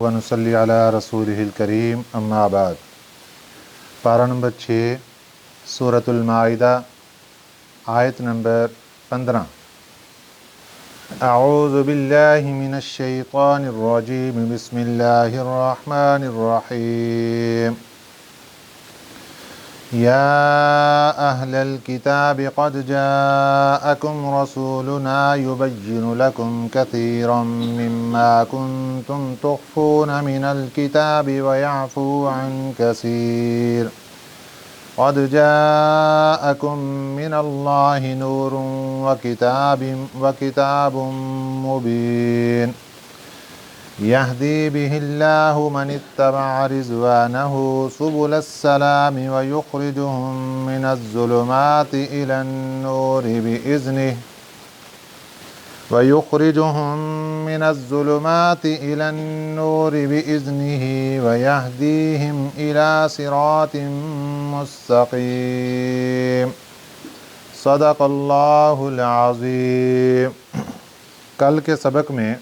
ونصلی علی رسولہ الکریم اما بعد۔ پارہ نمبر 6 سورۃ المائدہ آیت نمبر 15۔ اعوذ باللہ من الشیطان الرجیم بسم اللہ الرحمن الرحیم۔ یا اہل الکتاب قد جاءکم رسولنا یبین لکم کثیرا مما کنتم تخفون من الکتاب ویعفو عن کثیر قد جاءکم من اللہ نور وکتاب مبین یہدی بہ اللہ من اتبع رضوانہ سبل السلام ویخرجہم من الظلمات الی النور بإذنہ ویہدیہم الی صراط مستقیم۔ صدق اللہ العظیم۔ کل کے سبق میں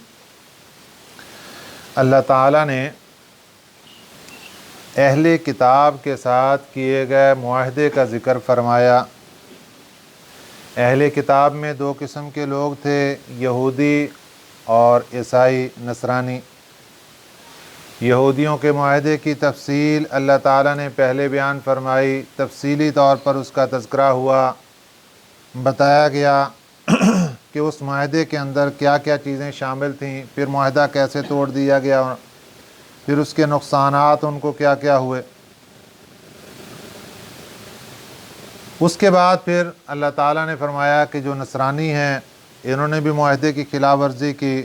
اللہ تعالیٰ نے اہل کتاب کے ساتھ کیے گئے معاہدے کا ذکر فرمایا۔ اہل کتاب میں دو قسم کے لوگ تھے، یہودی اور عیسائی نصرانی۔ یہودیوں کے معاہدے کی تفصیل اللہ تعالیٰ نے پہلے بیان فرمائی، تفصیلی طور پر اس کا تذکرہ ہوا، بتایا گیا کہ اس معاہدے کے اندر کیا کیا چیزیں شامل تھیں، پھر معاہدہ کیسے توڑ دیا گیا، پھر اس کے نقصانات ان کو کیا کیا ہوئے۔ اس کے بعد پھر اللہ تعالیٰ نے فرمایا کہ جو نصرانی ہیں انہوں نے بھی معاہدے کی خلاف ورزی کی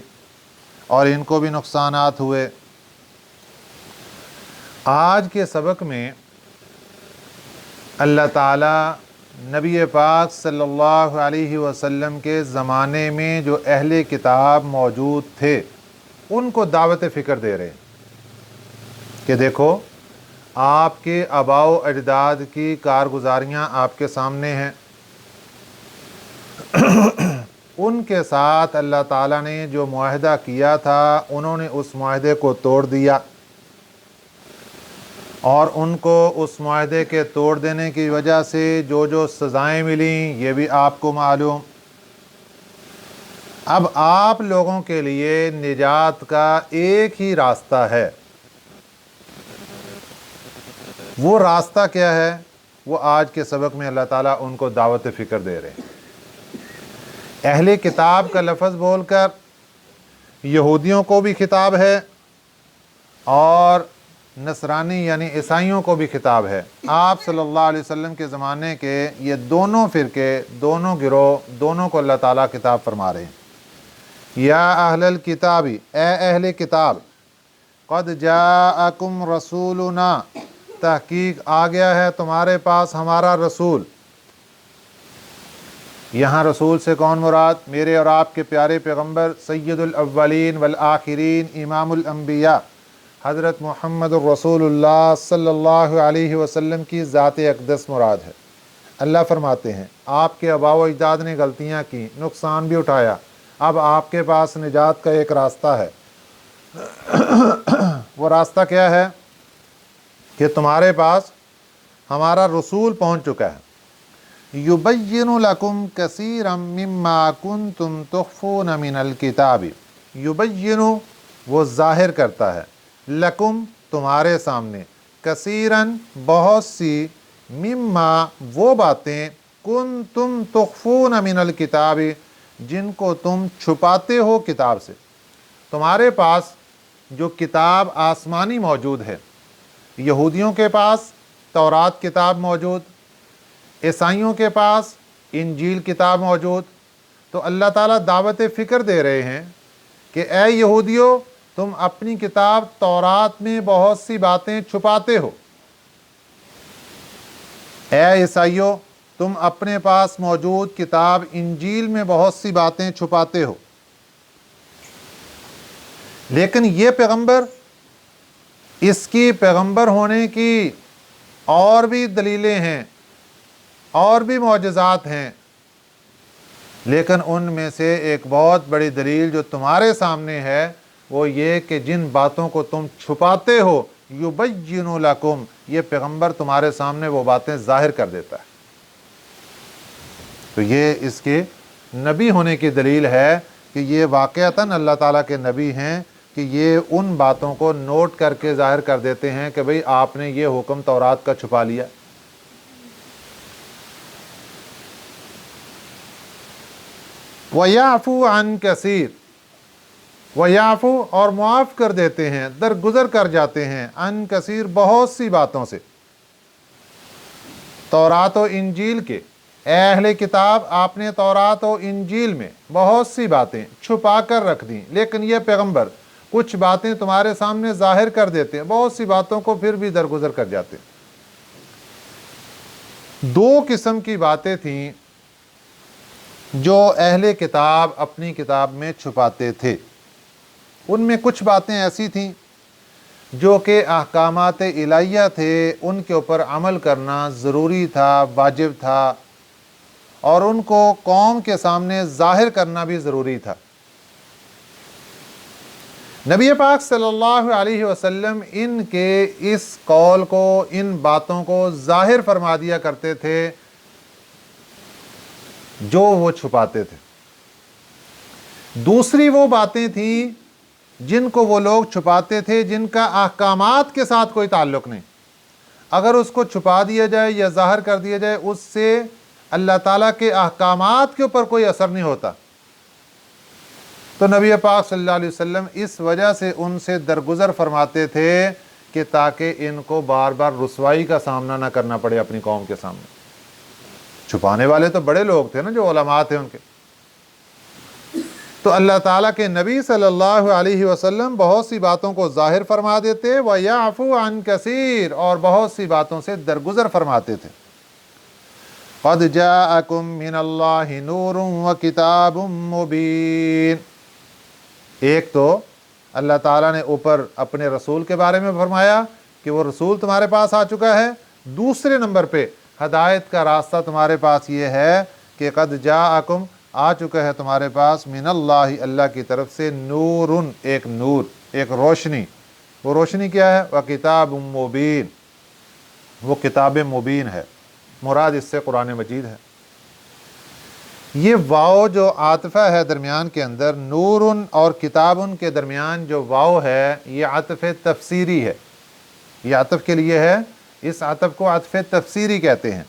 اور ان کو بھی نقصانات ہوئے۔ آج کے سبق میں اللہ تعالیٰ نبی پاک صلی اللہ علیہ وسلم کے زمانے میں جو اہل کتاب موجود تھے ان کو دعوت فکر دے رہے ہیں کہ دیکھو آپ کے آباء و اجداد کی کارگزاریاں آپ کے سامنے ہیں، ان کے ساتھ اللہ تعالیٰ نے جو معاہدہ کیا تھا انہوں نے اس معاہدے کو توڑ دیا، اور ان کو اس معاہدے کے توڑ دینے کی وجہ سے جو سزائیں ملیں یہ بھی آپ کو معلوم۔ اب آپ لوگوں کے لیے نجات کا ایک ہی راستہ ہے۔ وہ راستہ کیا ہے؟ وہ آج کے سبق میں اللہ تعالیٰ ان کو دعوت فکر دے رہے ہیں۔ اہل کتاب کا لفظ بول کر یہودیوں کو بھی خطاب ہے اور نصرانی یعنی عیسائیوں کو بھی خطاب ہے۔ آپ صلی اللہ علیہ وسلم کے زمانے کے یہ دونوں فرقے، دونوں گروہ، دونوں کو اللہ تعالیٰ خطاب فرما رہے ہیں۔ یا اہل الکتاب، اے اہل کتاب، قد جاءکم رسولنا، تحقیق آ گیا ہے تمہارے پاس ہمارا رسول۔ یہاں رسول سے کون مراد؟ میرے اور آپ کے پیارے پیغمبر سید الاولین والآخرین امام الانبیاء حضرت محمد الرسول اللہ صلی اللہ علیہ وسلم کی ذات اقدس مراد ہے۔ اللہ فرماتے ہیں آپ کے آباء و اجداد نے غلطیاں کی، نقصان بھی اٹھایا، اب آپ کے پاس نجات کا ایک راستہ ہے۔ وہ راستہ کیا ہے؟ کہ تمہارے پاس ہمارا رسول پہنچ چکا ہے۔ یبین لکم کثیرا مما کنتم تخفون من الکتاب، یبین وہ ظاہر کرتا ہے، لکم تمہارے سامنے، کثیراً بہت سی، مما وہ باتیں، کنتم تخفون من الکتاب جن کو تم چھپاتے ہو کتاب سے۔ تمہارے پاس جو کتاب آسمانی موجود ہے، یہودیوں کے پاس تورات کتاب موجود، عیسائیوں کے پاس انجیل کتاب موجود، تو اللہ تعالیٰ دعوت فکر دے رہے ہیں کہ اے یہودیوں، تم اپنی کتاب تورات میں بہت سی باتیں چھپاتے ہو۔ اے عیسائیوں، تم اپنے پاس موجود کتاب انجیل میں بہت سی باتیں چھپاتے ہو۔ لیکن یہ پیغمبر، اس کی پیغمبر ہونے کی اور بھی دلیلیں ہیں، اور بھی معجزات ہیں، لیکن ان میں سے ایک بہت بڑی دلیل جو تمہارے سامنے ہے वो ये कि जिन बातों को तुम छुपाते हो, युबय्यिनु लकुम, ये पैगंबर तुम्हारे सामने वो बातें जाहिर कर देता है। तो ये इसके नबी होने की दलील है कि ये वाक़अतन अल्लाह ताला के नबी हैं कि ये उन बातों को नोट करके ज़ाहिर कर देते हैं कि भाई आपने ये हुक्म तौरात का छुपा लिया। वयाफ़ू अन कसीर, वयाफ़ू और मुआफ़ कर देते हैं, दरगुज़र कर जाते हैं, अन कसीर बहुत सी बातों से। तौरात व इंजील के अहले किताब, आपने तौरात व इंजील में बहुत सी बातें छुपा कर रख दी, लेकिन ये पैगंबर कुछ बातें तुम्हारे सामने जाहिर कर देते हैं, बहुत सी बातों को फिर भी दरगुजर कर जाते हैं। दो किस्म की बातें थीं जो अहले किताब अपनी किताब में छुपाते थे। उनमें कुछ बातें ऐसी थीं जो कि अहकामात इलाहिया थे, उनके ऊपर अमल करना ज़रूरी था, वाजिब था, और उनको कौम के सामने ज़ाहिर करना भी ज़रूरी था। नबी पाक सल्लल्लाहु अलैहि वसल्लम इनके इस कौल को, इन बातों को ज़ाहिर फरमा दिया करते थे जो वो छुपाते थे। दूसरी वो बातें थीं जिनको वो लोग छुपाते थे जिनका अहकामात के साथ कोई ताल्लुक़ नहीं, अगर उसको छुपा दिया जाए या ज़ाहिर कर दिया जाए उससे अल्लाह ताला के अहकामात के ऊपर कोई असर नहीं होता। तो नबी पाक सल्लल्लाहु अलैहि वसल्लम इस वजह से उनसे दरगुजर फरमाते थे कि ताकि इनको बार बार रुसवाई का सामना ना करना पड़े अपनी कौम के सामने। छुपाने वाले तो बड़े लोग थे ना, जो उलमा थे उनके। तो अल्लाह ताला के नबी सल्लल्लाहु अलैहि वसल्लम बहुत सी बातों को ज़ाहिर फरमा देते, व याफ़ू अन कसीर, और बहुत सी बातों से दरगुजर फरमाते थे। क़द जाअकुम मिनल्लाहि नूरुन व किताबुम मुबीन। एक तो अल्लाह ताला ने ऊपर अपने रसूल के बारे में फरमाया कि वो रसूल तुम्हारे पास आ चुका है। दूसरे नंबर पे हदायत का रास्ता तुम्हारे पास ये है कि क़द जाअकुम, आ चुका है तुम्हारे पास, मिनल्लाहि, अल्लाह की तरफ से, नूरुन, एक नूर, एक रोशनी। वो रोशनी क्या है? व किताबुम मुबीन, वो किताब मुबीन है। मुराद इससे कुरान मजीद है। ये वाव जो आतफ़ा है दरमियान के अंदर, नूरुन और किताबुन के दरमियान जो वाव है, ये आतफ़ तफसीरी है। ये आतफ़ के लिए है, इस आतफ़ को आतफ़ तफसीरी कहते हैं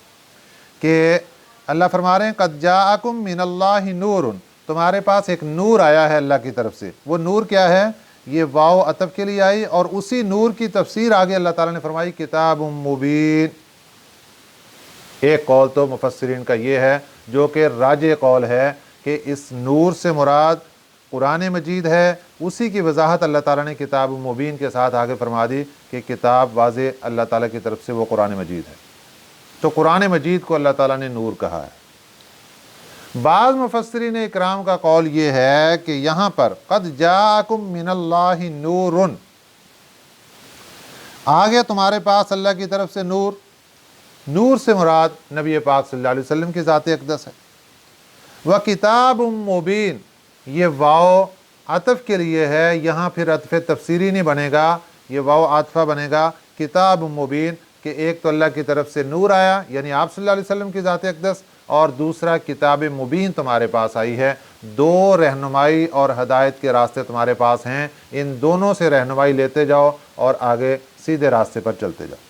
कि अल्लाह फरमा रहे हैं क़द जाअकुम मिनल्लाहि नूरुन, तुम्हारे पास एक नूर आया है अल्लाह की तरफ से। वो नूर क्या है? ये वाव अतफ़ के लिए आई, और उसी नूर की तफसीर आगे अल्लाह ताला ने फरमाई किताबुम मुबीन। एक कौल तो मुफस्सिरीन का ये है जो कि राजे कौल है कि इस नूर से मुराद कुरान मजीद है। उसी की वजाहत अल्लाह ताला ने किताब मुबीन के साथ आगे फरमा दी कि किताब वाज़े अल्लाह ताला की तरफ से वो कुरान मजीद है। तो कुरान मजीद को अल्लाह ताला ने नूर कहा है। बाज़ मुफस्सिरीन इकराम का कौल ये है कि यहाँ पर क़द जाअकुम मिनल्लाहि नूरुन, आगे तुम्हारे पास अल्लाह की तरफ से नूर। नूर से मुराद नबी पाक सल्लल्लाहु अलैहि वसल्लम की ज़ात अक़दस है। व किताबुम मुबीन, ये वाव अतफ़ के लिए है, यहाँ फिर अतफ़ तफसीरी नहीं बनेगा, ये वाव आतफ़ा बनेगा किताबुम मुबीन, कि एक तो अल्लाह की तरफ से नूर आया यानी आप सल्लल्लाहु अलैहि वसल्लम की ज़ात अक़दस, और दूसरा किताब मुबीन तुम्हारे पास आई है। दो रहनुमाई और हदायत के रास्ते तुम्हारे पास हैं, इन दोनों से रहनुमाई लेते जाओ और आगे सीधे रास्ते पर चलते जाओ।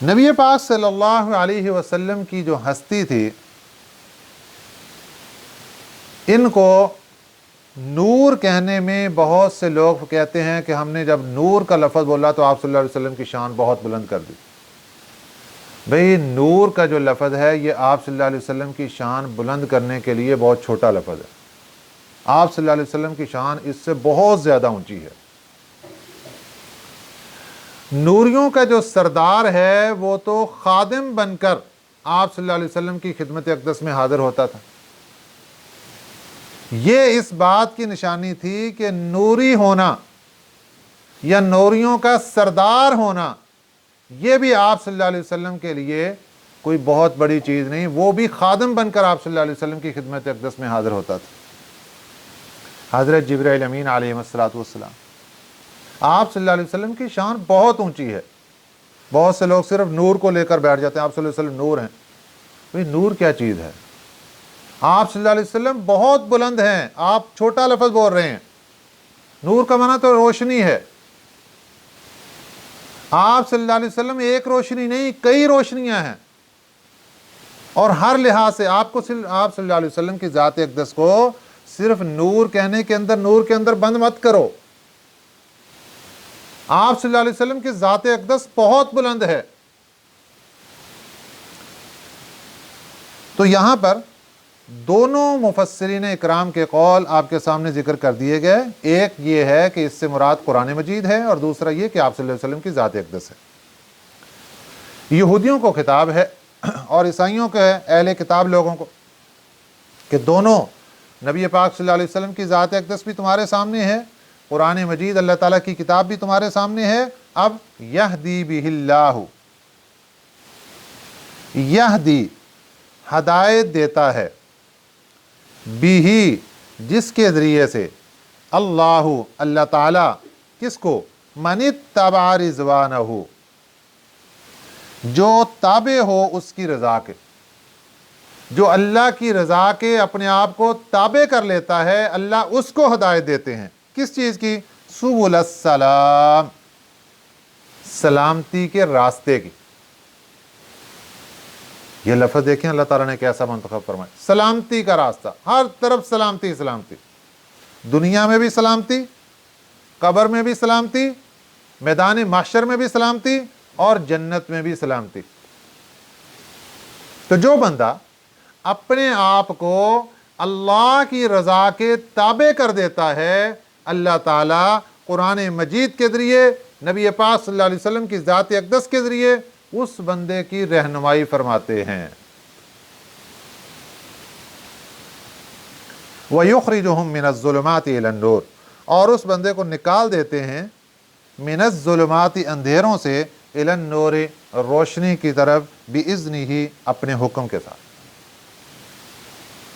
नबी पाक सल्लल्लाहु अलैहि वसल्लम की जो हस्ती थी, इनको नूर कहने में बहुत से लोग कहते हैं कि हमने जब नूर का लफ्ज़ बोला तो आप सल्लल्लाहु अलैहि वसल्लम की शान बहुत बुलंद कर दी। भाई नूर का जो लफ्ज़ है ये आप सल्लल्लाहु अलैहि वसल्लम की शान बुलंद करने के लिए बहुत छोटा लफ्ज़ है। आप सल्लल्लाहु अलैहि वसल्लम की शान इससे बहुत ज़्यादा ऊंची है। नूरियों का जो सरदार है वो तो खादिम बनकर आप सल्लल्लाहु अलैहि वसल्लम की खिदमत अक़दस में हाज़िर होता था। ये इस बात की निशानी थी कि नूरी होना या नूरियों का सरदार होना, ये भी आप सल्लल्लाहु अलैहि वसल्लम के लिए कोई बहुत बड़ी चीज़ नहीं। वो भी खादिम बनकर आप सल्लल्लाहु अलैहि वसल्लम की खिदमत अक़दस में हाज़िर होता था। حضرت جبرائیل امین علیہ الصلوۃ والسلام، آپ صلی اللہ علیہ وسلم کی شان بہت اونچی ہے۔ بہت سے لوگ صرف نور کو لے کر بیٹھ جاتے ہیں، آپ صلی اللہ علیہ وسلم نور ہیں۔ بھئی نور کیا چیز ہے؟ آپ صلی اللہ علیہ وسلم بہت بلند ہیں، آپ چھوٹا لفظ بول رہے ہیں۔ نور کا معنی تو روشنی ہے۔ آپ صلی اللہ علیہ وسلم ایک روشنی نہیں، کئی روشنیاں ہیں، اور ہر لحاظ سے آپ صلی اللہ علیہ وسلم کی ذات اقدس کو صرف نور کہنے کے اندر، نور کے اندر بند مت کرو۔ آپ صلی اللہ علیہ وسلم کی ذات اقدس بہت بلند ہے۔ تو یہاں پر دونوں مفسرین اکرام کے قول آپ کے سامنے ذکر کر دیے گئے۔ ایک یہ ہے کہ اس سے مراد قرآن مجید ہے، اور دوسرا یہ کہ آپ صلی اللہ علیہ وسلم کی ذات اقدس ہے۔ یہودیوں کو خطاب ہے اور عیسائیوں کے اہل کتاب لوگوں کو کہ دونوں نبی پاک صلی اللہ علیہ وسلم کی ذات اقدس بھی تمہارے سامنے ہے، قرآن مجید اللہ تعالیٰ کی کتاب بھی تمہارے سامنے ہے۔ اب یہدی بہ اللہ، یہدی ہدایت دیتا ہے، بھی جس کے ذریعے سے، اللہ اللہ تعالیٰ، کس کو؟ من اتبع رضوانہ، جو تابع ہو اس کی رضا کے، جو اللہ کی رضا کے اپنے آپ کو تابع کر لیتا ہے، اللہ اس کو ہدایت دیتے ہیں۔ کس چیز کی؟ سبل السلام، سلامتی کے راستے کی۔ یہ لفظ دیکھیں اللہ تعالیٰ نے کیسا منتخب فرمایا، سلامتی کا راستہ، ہر طرف سلامتی سلامتی، دنیا میں بھی سلامتی، قبر میں بھی سلامتی، میدان محشر میں بھی سلامتی، اور جنت میں بھی سلامتی۔ تو جو بندہ اپنے آپ کو اللہ کی رضا کے تابع کر دیتا ہے، اللہ تعالیٰ قرآن مجید کے ذریعے، نبی پاک صلی اللہ علیہ وسلم کی ذات اقدس کے ذریعے اس بندے کی رہنمائی فرماتے ہیں۔ وَيُخْرِجُهُم مِّنَ الظُّلُمَاتِ إِلَى النُّورِ، اور اس بندے کو نکال دیتے ہیں من الظلمات، اندھیروں سے، إِلَى النُّورِ، روشنی کی طرف، بِإِذْنِهِ، اپنے حکم کے ساتھ۔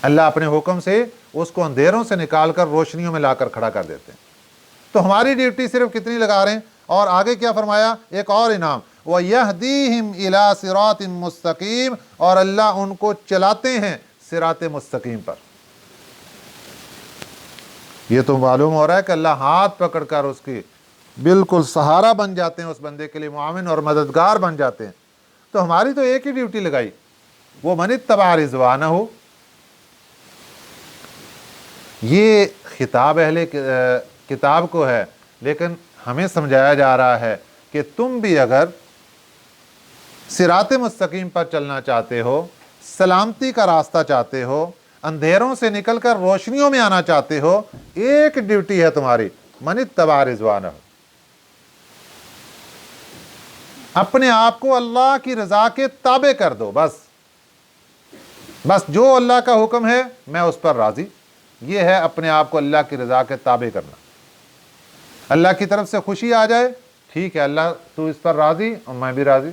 اللہ اپنے حکم سے اس کو اندھیروں سے نکال کر روشنیوں میں لا کر کھڑا کر دیتے ہیں۔ تو ہماری ڈیوٹی صرف کتنی لگا رہے ہیں؟ اور آگے کیا فرمایا؟ ایک اور انعام، وَيَهْدِيهِمْ إِلَىٰ صِرَاطٍ مُسْتَقِيمٍ، اور اللہ ان کو چلاتے ہیں صراط مستقیم پر۔ یہ تو معلوم ہو رہا ہے کہ اللہ ہاتھ پکڑ کر اس کی بالکل سہارا بن جاتے ہیں، اس بندے کے لیے معاون اور مددگار بن جاتے ہیں۔ تو ہماری تو ایک ہی ڈیوٹی لگائی، وہ من اتبع رضوانہ ہو۔ یہ خطاب اہل کتاب کو ہے، لیکن ہمیں سمجھایا جا رہا ہے کہ تم بھی اگر صراط مستقیم پر چلنا چاہتے ہو، سلامتی کا راستہ چاہتے ہو، اندھیروں سے نکل کر روشنیوں میں آنا چاہتے ہو، ایک ڈیوٹی ہے تمہاری، من اتبع رضوانہ، اپنے آپ کو اللہ کی رضا کے تابع کر دو۔ بس جو اللہ کا حکم ہے میں اس پر راضی، یہ ہے اپنے آپ کو اللہ کی رضا کے تابع کرنا۔ اللہ کی طرف سے خوشی آ جائے، ٹھیک ہے اللہ تو اس پر راضی اور میں بھی راضی۔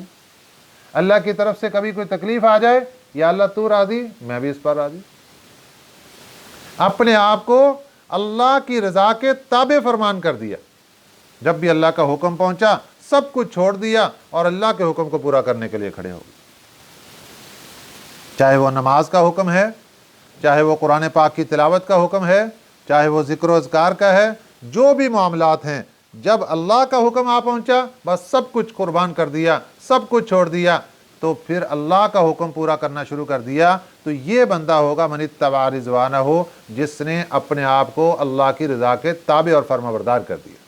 اللہ کی طرف سے کبھی کوئی تکلیف آ جائے، یا اللہ تو راضی میں بھی اس پر راضی۔ اپنے آپ کو اللہ کی رضا کے تابع فرمان کر دیا، جب بھی اللہ کا حکم پہنچا سب کچھ چھوڑ دیا اور اللہ کے حکم کو پورا کرنے کے لیے کھڑے ہو گئے۔ چاہے وہ نماز کا حکم ہے، چاہے وہ قرآن پاک کی تلاوت کا حکم ہے، چاہے وہ ذکر و اذکار کا ہے، جو بھی معاملات ہیں، جب اللہ کا حکم آ پہنچا بس سب کچھ قربان کر دیا، سب کچھ چھوڑ دیا، تو پھر اللہ کا حکم پورا کرنا شروع کر دیا۔ تو یہ بندہ ہوگا من اتبع رضوانہ ہو، جس نے اپنے آپ کو اللہ کی رضا کے تابع اور فرمانبردار کر دیا۔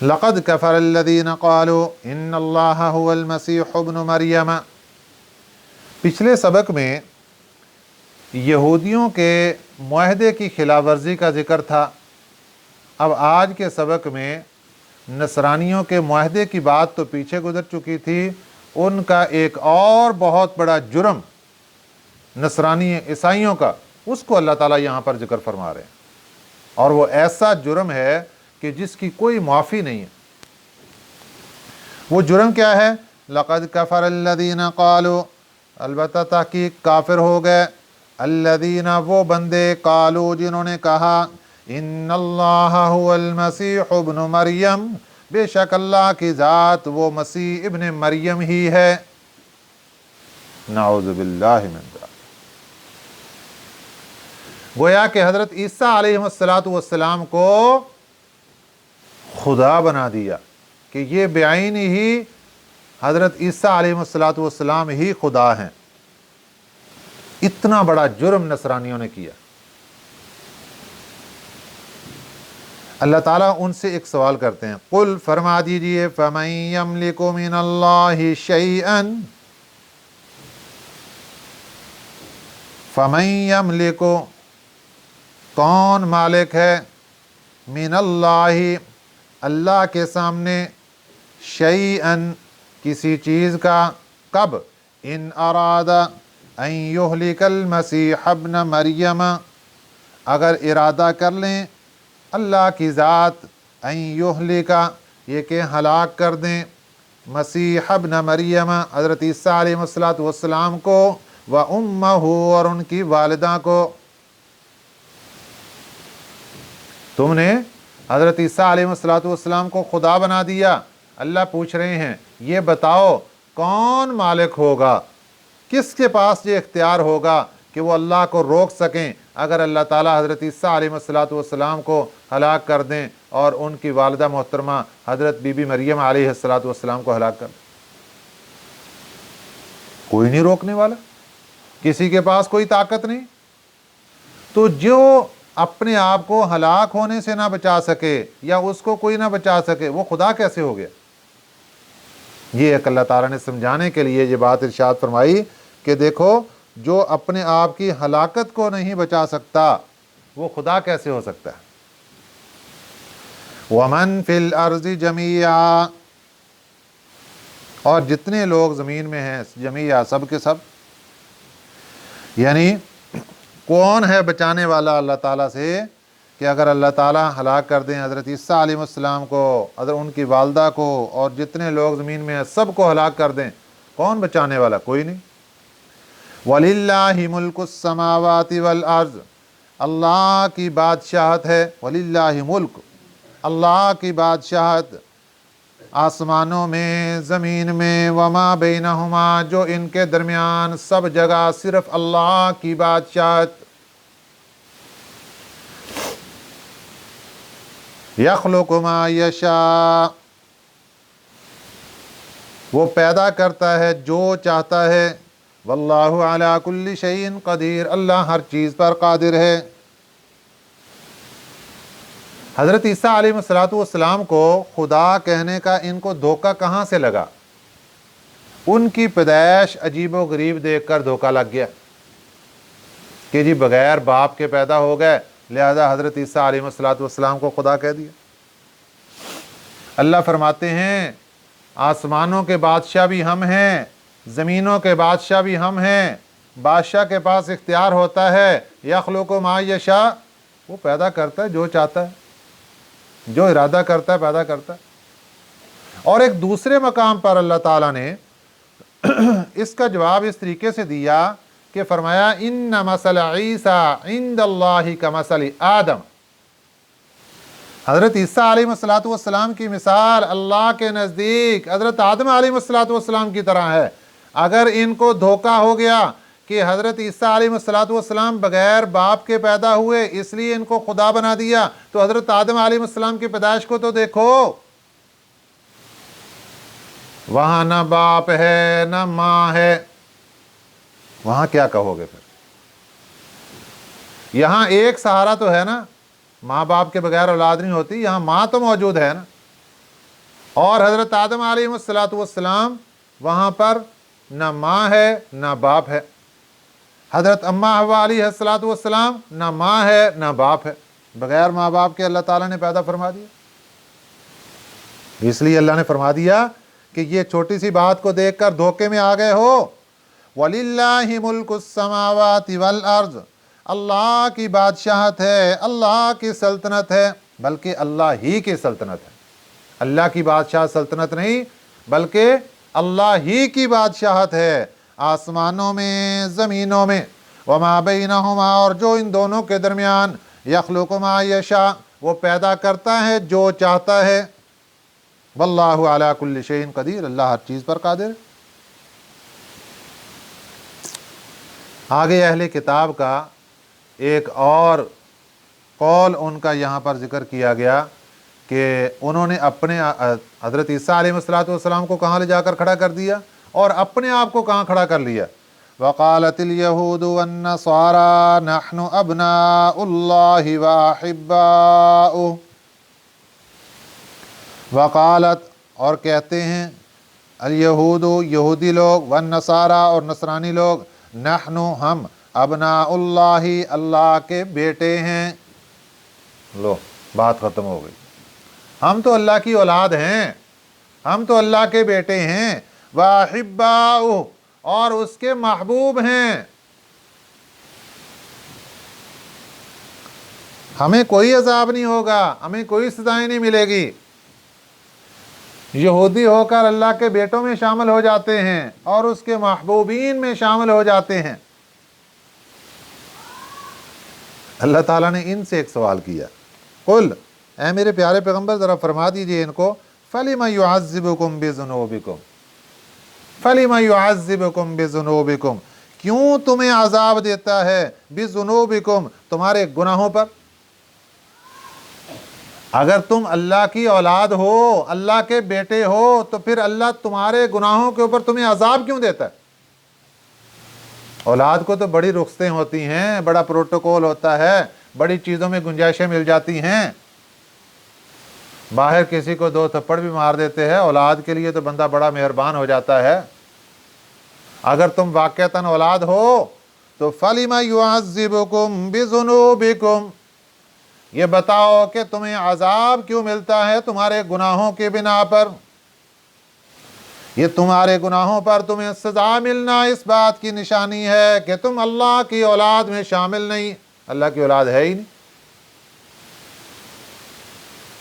لقد كفر الذين قالوا ان اللہ هو المسیح ابن مریم۔ پچھلے سبق میں یہودیوں کے معاہدے کی خلاف ورزی کا ذکر تھا۔ اب آج کے سبق میں نصرانیوں کے معاہدے کی بات تو پیچھے گزر چکی تھی، ان کا ایک اور بہت بڑا جرم نصرانی عیسائیوں کا، اس کو اللہ تعالیٰ یہاں پر ذکر فرما رہے ہیں، اور وہ ایسا جرم ہے کہ جس کی کوئی معافی نہیں ہے۔ وہ جرم کیا ہے؟ لقد کفر الذین قالوا، البتہ تحقیق کافر ہو گئے، الذین وہ بندے قالو جنہوں نے کہا ان اللہ هو المسیح ابن مریم بے شک اللہ کی ذات وہ مسیح ابن مریم ہی ہے. نعوذ باللہ من ذلک. گویا کہ حضرت عیسیٰ علیہ السلام کو خدا بنا دیا کہ یہ بعین ہی حضرت عیسیٰ علیہ السلام ہی خدا ہیں. اتنا بڑا جرم نصرانیوں نے کیا. اللہ تعالیٰ ان سے ایک سوال کرتے ہیں قل فرما دیجئے فمن یملک من اللہ شیئا فمن یملک کون مالک ہے من اللہ اللہ کے سامنے شیئا کسی چیز کا کب ان اراد ان یہلک المسیح ابن مریم اگر ارادہ کر لیں اللہ کی ذات ان یہلکا یہ کہ ہلاک کر دیں مسیح ابن مریم حضرت عیسیٰ علیہ السلام کو و امہ اور ان کی والدہ کو. تم نے حضرت عیسیٰ علیہ السلام کو خدا بنا دیا. اللہ پوچھ رہے ہیں یہ بتاؤ کون مالک ہوگا, کس کے پاس یہ اختیار ہوگا کہ وہ اللہ کو روک سکیں اگر اللہ تعالیٰ حضرت عیسیٰ علیہ السلام کو ہلاک کر دیں اور ان کی والدہ محترمہ حضرت بی بی مریم علیہ السلام کو ہلاک کر دیں. کوئی نہیں روکنے والا, کسی کے پاس کوئی طاقت نہیں. تو جو اپنے آپ کو ہلاک ہونے سے نہ بچا سکے یا اس کو کوئی نہ بچا سکے وہ خدا کیسے ہو گیا؟ یہ ایک اللہ تعالیٰ نے سمجھانے کے لیے یہ بات ارشاد فرمائی کہ دیکھو جو اپنے آپ کی ہلاکت کو نہیں بچا سکتا وہ خدا کیسے ہو سکتا ہے. وَمَن فِي الْأَرْضِ جَمِيعًا اور جتنے لوگ زمین میں ہیں جمیعہ سب کے سب, یعنی کون ہے بچانے والا اللہ تعالیٰ سے کہ اگر اللہ تعالیٰ ہلاک کر دیں حضرت عیسیٰ علیہ السلام کو, اگر ان کی والدہ کو اور جتنے لوگ زمین میں ہیں سب کو ہلاک کر دیں, کون بچانے والا؟ کوئی نہیں. وَلِلَّهِ مُلْكُ السَّمَاوَاتِ وَالْأَرْضِ اللہ کی بادشاہت ہے. وَلِلَّهِ ملک اللہ کی بادشاہت آسمانوں میں زمین میں وما بینہما جو ان کے درمیان سب جگہ صرف اللہ کی بادشاہت. یخلق ما یشاء وہ پیدا کرتا ہے جو چاہتا ہے. واللہ علی کل شیء قدیر اللہ ہر چیز پر قادر ہے. حضرت عیسیٰ علیہ السلام کو خدا کہنے کا ان کو دھوکہ کہاں سے لگا؟ ان کی پیدائش عجیب و غریب دیکھ کر دھوکہ لگ گیا کہ جی بغیر باپ کے پیدا ہو گئے لہذا حضرت عیسیٰ علیہ السلام کو خدا کہہ دیا. اللہ فرماتے ہیں آسمانوں کے بادشاہ بھی ہم ہیں, زمینوں کے بادشاہ بھی ہم ہیں. بادشاہ کے پاس اختیار ہوتا ہے یخلق ما یشاء وہ پیدا کرتا ہے جو چاہتا ہے, جو ارادہ کرتا ہے پیدا کرتا ہے. اور ایک دوسرے مقام پر اللہ تعالیٰ نے اس کا جواب اس طریقے سے دیا کہ فرمایا ان مثل عیسیٰ عند اللہ کمثل آدم حضرت عیسیٰ علیہ السلام کی مثال اللہ کے نزدیک حضرت آدم علیہ السلام کی طرح ہے. اگر ان کو دھوکہ ہو گیا کہ حضرت عیسیٰ علیہ السلام بغیر باپ کے پیدا ہوئے اس لیے ان کو خدا بنا دیا, تو حضرت آدم علیہ السلام کی پیدائش کو تو دیکھو, وہاں نہ باپ ہے نہ ماں ہے, وہاں کیا کہو گے پھر؟ یہاں ایک سہارا تو ہے نا, ماں باپ کے بغیر اولاد نہیں ہوتی, یہاں ماں تو موجود ہے نا. اور حضرت آدم علیہ السلام وہاں پر نہ ماں ہے نہ باپ ہے. حضرت اماں حوا علیہ السلام نہ ماں ہے نہ باپ ہے, بغیر ماں باپ کے اللہ تعالیٰ نے پیدا فرما دیا. اس لیے اللہ نے فرما دیا کہ یہ چھوٹی سی بات کو دیکھ کر دھوکے میں آ گئے ہو. وَلِلَّهِ مُلْكُ السَّمَاوَاتِ وَالْأَرْضِ اللہ کی بادشاہت ہے, اللہ کی سلطنت ہے, بلکہ اللہ ہی کی سلطنت ہے. اللہ کی بادشاہ سلطنت نہیں بلکہ اللہ ہی کی بادشاہت ہے آسمانوں میں زمینوں میں. वमा बैनहुमा, और जो इन दोनों के दरमियान, यखलुकु मा यशा, वो पैदा करता है जो चाहता है। वल्लाहु अला कुल्लि शैइन कदीर, अल्लाह हर चीज़ पर कादिर है। आगे अहले किताब का एक और कौल उनका यहाँ पर जिक्र किया गया कि उन्होंने अपने हज़रत ईसा अलैहिस्सलाम को कहाँ ले जाकर खड़ा कर दिया और अपने आप को कहाँ खड़ा कर लिया। वक़ालतिल यहूदु वन्नसारा नहनु अब्नाउल्लाहि व अहिब्बाउहु। वक़ालत, और कहते हैं, अल यहूदु, यहूदी लोग, वन्नसारा, और नसरानी लोग, नहनु, हम, अब्नाउल्लाहि, अल्लाह के बेटे हैं। लो, बात ख़त्म हो गई। हम तो अल्लाह की औलाद हैं, हम तो अल्लाह के बेटे हैं। वाहिब्बाउ, और उसके महबूब हैं। हमें कोई अजाब नहीं होगा, हमें कोई सजाएं नहीं मिलेगी। यहूदी होकर अल्लाह के बेटों में शामिल हो जाते हैं और उसके महबूबीन में शामिल हो जाते हैं। अल्लाह ताला ने इनसे एक सवाल किया, कुल, ऐ मेरे प्यारे पैगंबर ज़रा फरमा दीजिए इनको, फलिमा युअज़्ज़िबुकुम बिज़ुनूबिकुम, फलिमा युअज़्ज़िबुकुम बिज़ुनूबिकुम, क्यों तुम्हें अजाब देता है, बिज़ुनूबिकुम, तुम्हारे गुनाहों पर। अगर तुम अल्लाह की औलाद हो, अल्लाह के बेटे हो, तो फिर अल्लाह तुम्हारे गुनाहों के ऊपर तुम्हें अजाब क्यों देता है। औलाद को तो बड़ी रुख्सतें होती हैं, बड़ा प्रोटोकॉल होता है, बड़ी चीज़ों में गुंजाइशें मिल जाती हैं। बाहर किसी को 2 थप्पड़ भी मार देते हैं, औलाद के लिए तो बंदा बड़ा मेहरबान हो जाता है। अगर तुम वाक़तन औलाद हो तो फलिमा युअज़्ज़िबुकुम बिज़ुनूबिकुम, ये बताओ कि तुम्हें अजाब क्यों मिलता है तुम्हारे गुनाहों के बिना पर। ये तुम्हारे गुनाहों पर तुम्हें सज़ा मिलना इस बात की निशानी है कि तुम अल्लाह की औलाद में शामिल नहीं, अल्लाह की औलाद है ही नहीं।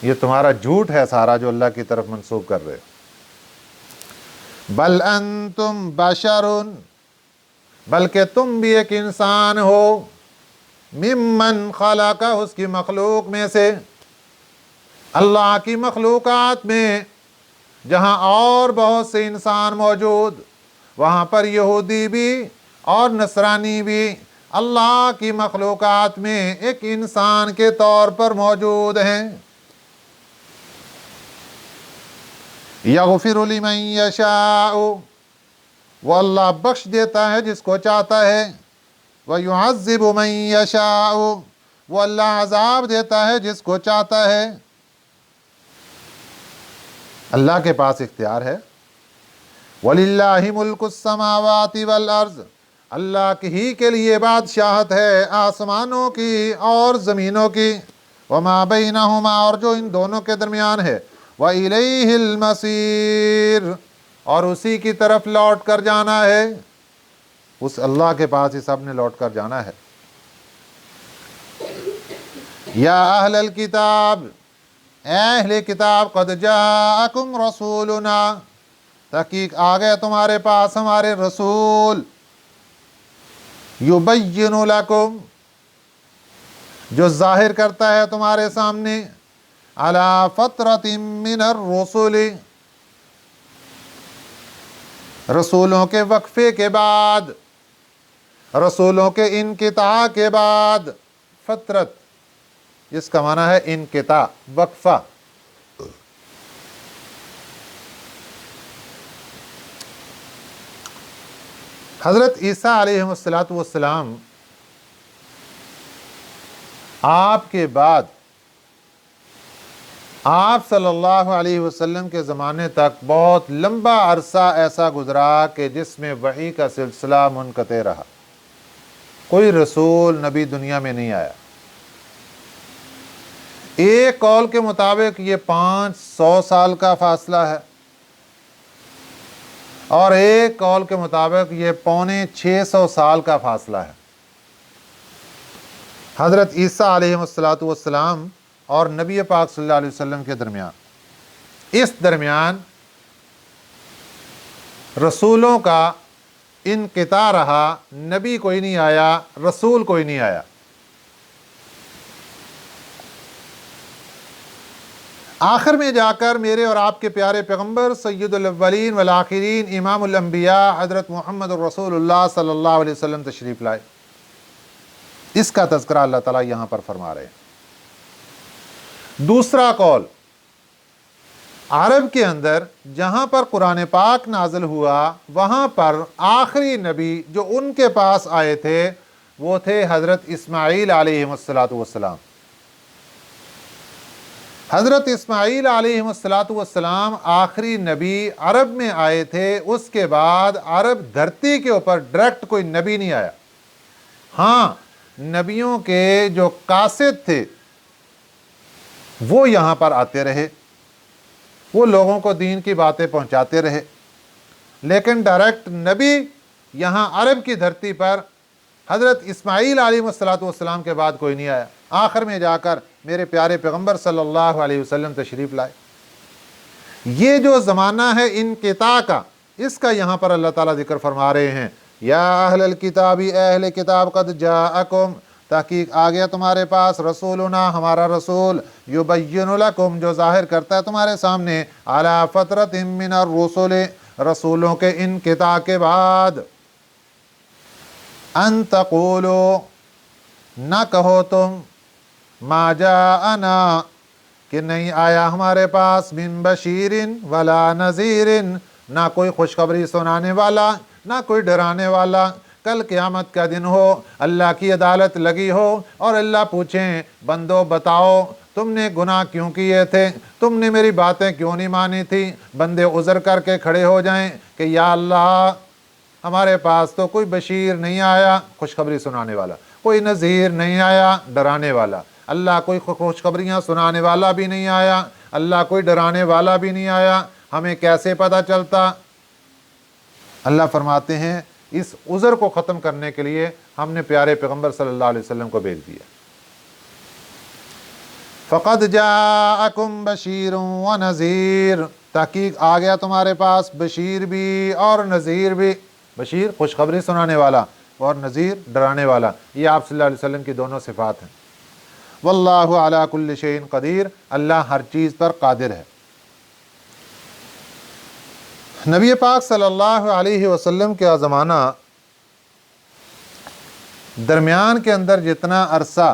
ये तुम्हारा झूठ है सारा जो अल्लाह की तरफ मंसूब कर रहे हो। बल अंतुम बशरुन, बल्कि तुम भी एक इंसान हो, मिम्मन खलका, उसकी मखलूक में से, अल्लाह की मखलूकात में जहाँ और बहुत से इंसान मौजूद, वहाँ पर यहूदी भी और नसरानी भी अल्लाह की मखलूकात में एक इंसान के तौर पर मौजूद हैं। यग़फ़िरु लिमन यशाउ, वो अल्लाह बख्श देता है जिसको चाहता है। व युअज़्ज़िबु मन यशाउ, वो अल्लाह अजाब देता है जिसको चाहता है। अल्लाह के पास इख्तियार है। वलिल्लाहि मुल्कुस समावाति वल अर्ज़, अल्लाह की ही के लिए बादशाहत है आसमानों की और ज़मीनों की। वमा बैनहुमा, और जो इन दोनों के दरमियान है। व इलैहिल मसीर, और उसी की तरफ लौट कर जाना है। उस अल्लाह के पास ही सब ने लौट कर जाना है। या अहलल किताब, अहले किताब, क़द जाअकुम रसूलुना, तहकीक आ गए तुम्हारे पास हमारे रसूल। युबय्यिनु लकुम, जो जाहिर करता है तुम्हारे सामने, अला फ़त्रतिम मिनर रसूली, रसूलों के वक्फे के बाद, रसूलों के इनक़िता के बाद। फ़त्रत, इसका माना है इनक़िता, वक्फ़ा। हज़रत ईसा अलैहिस्सलातु वस्सलाम आपके बाद आप सल्लल्लाहु अलैहि वसल्लम के ज़माने तक बहुत लंबा अरसा ऐसा गुज़रा कि जिसमें वही का सिलसिला मुनक़ते रहा। कोई रसूल नबी दुनिया में नहीं आया। एक कौल के मुताबिक ये 500 साल का फासला है और एक कौल के मुताबिक ये 650 साल का फासला है। हज़रत ईसा अलैहिस्सलातु वस्सलाम और नबी पाक सल्लल्लाहु अलैहि वसल्लम के दरमियान, इस दरमियान रसूलों का इनक़िता रहा, नबी कोई नहीं आया, रसूल कोई नहीं आया। आखिर में जाकर मेरे और आपके प्यारे पैगम्बर सय्यदुल अव्वलीन वल आखिरीन इमामुल अंबिया हज़रत मुहम्मद रसूलुल्लाह सल्लल्लाहु अलैहि वसल्लम तशरीफ़ लाए। इसका तज़किरा अल्लाह ताला यहाँ पर फरमा रहे हैं। दूसरा कौल, अरब के अंदर जहाँ पर कुरान पाक नाज़िल हुआ वहाँ पर आखिरी नबी जो उनके पास आए थे वो थे हज़रत इस्माईल अलैहिस्सलातु वस्सलाम। हज़रत इस्माईल अलैहिस्सलातु वस्सलाम आखिरी नबी अरब में आए थे। उसके बाद अरब धरती के ऊपर डायरेक्ट कोई नबी नहीं आया। हाँ, नबियों के जो कासिद थे वो यहाँ पर आते रहे, वो लोगों को दीन की बातें पहुँचाते रहे, लेकिन डायरेक्ट नबी यहाँ अरब की धरती पर हज़रत इस्माईल अलैहिस्सलातु वस्सलाम के बाद कोई नहीं आया। आखिर में जाकर मेरे प्यारे पैगम्बर सल्लल्लाहु अलैहि वसल्लम तशरीफ़ लाए। ये जो ज़माना है इनक़िता का, इसका यहाँ पर अल्लाह ताला ज़िक्र फरमा रहे हैं। या अहलल किताबी, अहले किताब कद जाअकुम, तहकीक आ गया तुम्हारे पास रसूलुना, हमारा रसूल, युबय्यिनु लकुम, जो ज़ाहिर करता है तुम्हारे सामने, अला फ़तरतिम मिनर रुसूल, रसूलों के इनक़िता के बाद, अन तक़ूलू, न कहो तुम, मा जाअना, कि नहीं आया हमारे पास, मिन बशीरिन वला नज़ीरिन, ना कोई खुशखबरी सुनाने वाला ना कोई डराने वाला। कल क़यामत का दिन हो, अल्लाह की अदालत लगी हो और अल्लाह पूछें, बंदो बताओ तुमने गुनाह क्यों किए थे, तुमने मेरी बातें क्यों नहीं मानी थी। बंदे उज़र करके खड़े हो जाएं कि या अल्लाह हमारे पास तो कोई बशीर नहीं आया, खुशखबरी सुनाने वाला, कोई नज़ीर नहीं आया, डराने वाला। अल्लाह कोई खुशखबरियाँ सुनाने वाला भी नहीं आया, अल्लाह कोई डराने वाला भी नहीं आया, हमें कैसे पता चलता। अल्लाह फरमाते हैं इस उज़र को ख़त्म करने के लिए हमने प्यारे पैगम्बर सल्लल्लाहु अलैहि वसल्लम को भेज दिया। फ़क़द जाअकुम बशीरुन व नज़ीर, तहकीक आ गया तुम्हारे पास बशीर भी और नज़ीर भी। बशीर खुशखबरी सुनाने वाला और नज़ीर डराने वाला। ये आप सल्लल्लाहु अलैहि वसल्लम की दोनों सिफ़ात हैं। वल्लाहु अला कुल्लि शैइन क़दीर, अल्लाह हर चीज़ पर कादिर है। नबी पाक सल्लल्लाहु अलैहि वसल्लम का ज़माना दरमियान के अंदर जितना अरसा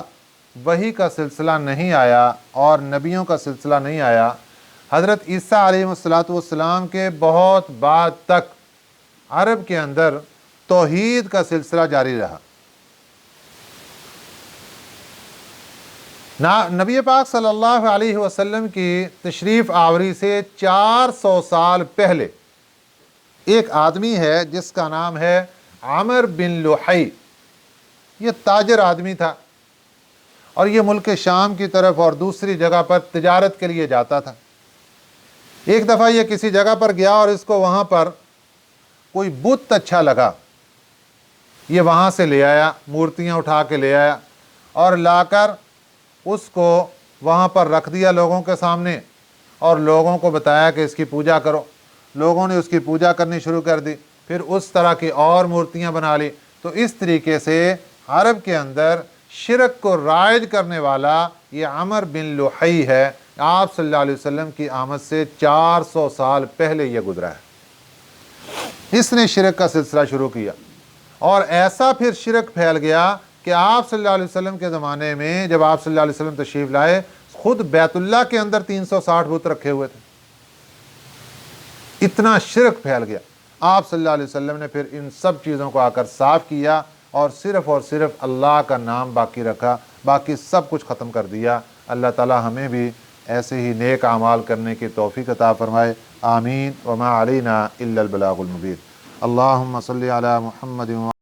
वही का सिलसिला नहीं आया और नबियों का सिलसिला नहीं आया, हज़रत ईसा अलैहिस्सलातु वस्सलाम के बहुत बाद तक अरब के अंदर तौहीद का सिलसिला जारी रहा। नबी पाक सल्लल्लाहु अलैहि वसल्लम की तशरीफ़ आवरी से 400 साल पहले एक आदमी है जिसका नाम है आमिर बिन लुहई। ये ताजर आदमी था और ये मुल्क शाम की तरफ और दूसरी जगह पर तिजारत के लिए जाता था। एक दफ़ा ये किसी जगह पर गया और इसको वहाँ पर कोई बुत अच्छा लगा, ये वहाँ से ले आया, मूर्तियाँ उठा के ले आया और लाकर उसको वहाँ पर रख दिया लोगों के सामने और लोगों को बताया कि इसकी पूजा करो। लोगों ने उसकी पूजा करनी शुरू कर दी, फिर उस तरह की और मूर्तियाँ बना ली। तो इस तरीके से अरब के अंदर शिरक को राइज करने वाला ये आमिर बिन लुहई है। आप सल्लल्लाहु अलैहि वसल्लम की आमद से 400 साल पहले ये गुजरा है। इसने शिरक का सिलसिला शुरू किया और ऐसा फिर शिरक फैल गया कि आप सल्लल्लाहु अलैहि वसल्लम के ज़माने में जब आप सल्लल्लाहु अलैहि वसल्लम तशरीफ़ लाए, खुद बैतुल्लाह के अंदर 360 बुत रखे हुए थे। इतना शिरक फैल गया। आप सल्लल्लाहु अलैहि वसल्लम ने फिर इन सब चीज़ों को आकर साफ़ किया और सिर्फ़ अल्लाह का नाम बाकी रखा, बाकी सब कुछ ख़त्म कर दिया। अल्लाह ताला हमें भी ऐसे ही नेक आमाल करने की तौफ़ीक़ अता फ़रमाए। आमीन। वमा अलैना इल्लल बलागुल मुबीन। अल्लाहुम्मा सल्लि अला मुहम्मद।